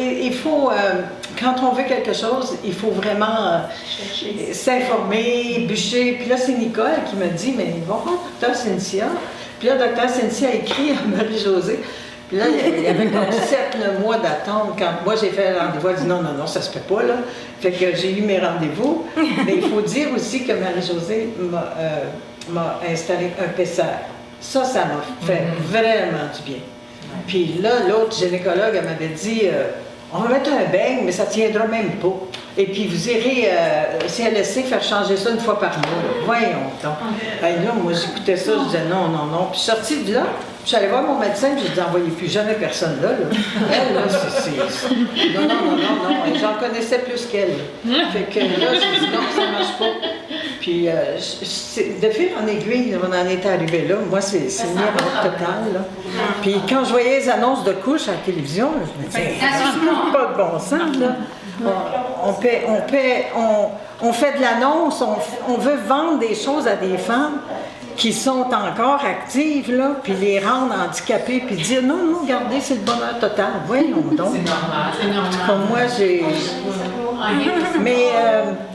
il faut, quand on veut quelque chose, il faut vraiment s'informer, bûcher. Puis là, c'est Nicole qui m'a dit, mais ils vont voir Dr. Cynthia. Puis là, Dr. Cynthia a écrit à Marie-Josée. Puis là, il y avait comme 7 mois d'attente. Quand moi, j'ai fait le rendez-vous, elle a dit non, ça se fait pas, là. Fait que j'ai eu mes rendez-vous. Mais il faut dire aussi que Marie-Josée m'a installé un PCR. Ça m'a fait vraiment du bien. Puis là, l'autre gynécologue, elle m'avait dit on va mettre un beigne, mais ça ne tiendra même pas. Et puis vous irez CLSC faire changer ça une fois par mois. Là. Voyons donc. Et là, moi, j'écoutais ça, je disais non. Puis je suis sortie de là, je suis allée voir mon médecin, puis j'ai dit envoyez plus jamais personne là. Elle, là, c'est. Non. Et j'en connaissais plus qu'elle. Fait que là, j'ai dit non, ça ne marche pas. Puis de fil en aiguille, on en est arrivé là. Moi, c'est une erreur totale. Là. Puis quand je voyais les annonces de couches à la télévision, là, je me disais c'est pas de bon sens. Là. On fait de l'annonce, on veut vendre des choses à des femmes qui sont encore actives, là, puis les rendre handicapées, puis dire non, regardez, c'est le bonheur total. Voyons donc. C'est normal. Comme moi, j'ai. Mais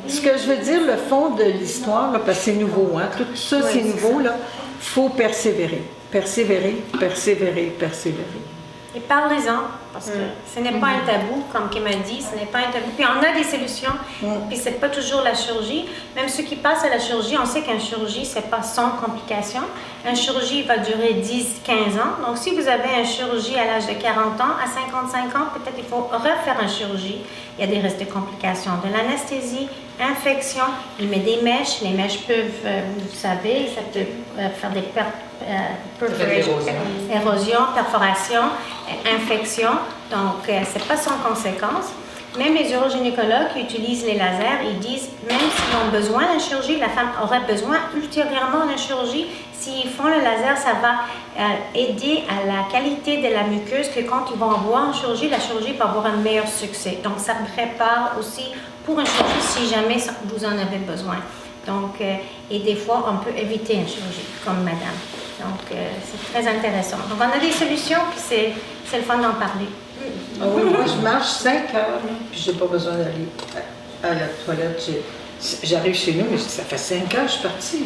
ce que je veux dire, le fond de l'histoire, là, parce que c'est nouveau, hein, tout ça, c'est nouveau, là, il faut persévérer. Persévérer. Et parlez-en, parce que ce n'est pas un tabou, comme Kim a dit, ce n'est pas un tabou. Puis on a des solutions, puis c'est pas toujours la chirurgie. Même ceux qui passent à la chirurgie, on sait qu'une chirurgie, c'est pas sans complications. Une chirurgie va durer 10-15 ans. Donc si vous avez une chirurgie à l'âge de 40 ans, à 55 ans, peut-être il faut refaire une chirurgie. Il y a des risques de complications, de l'anesthésie, infection. Il met des mèches. Les mèches peuvent, vous savez, ça peut faire des pertes. Érosion, perforation, infection, donc c'est pas sans conséquence. Même les urogynécologues qui utilisent les lasers, ils disent même s'ils ont besoin d'une chirurgie, la femme aurait besoin ultérieurement d'une chirurgie. S'ils font le laser, ça va aider à la qualité de la muqueuse, que quand ils vont avoir une chirurgie, la chirurgie va avoir un meilleur succès. Donc ça prépare aussi pour une chirurgie si jamais vous en avez besoin. Donc, et des fois, on peut éviter une chirurgie, comme madame. Donc, c'est très intéressant. Donc, on a des solutions, puis c'est le fun d'en parler. Oui, moi, je marche 5 heures, puis j'ai pas besoin d'aller à la toilette. J'arrive chez nous, mais ça fait 5 heures que je suis partie.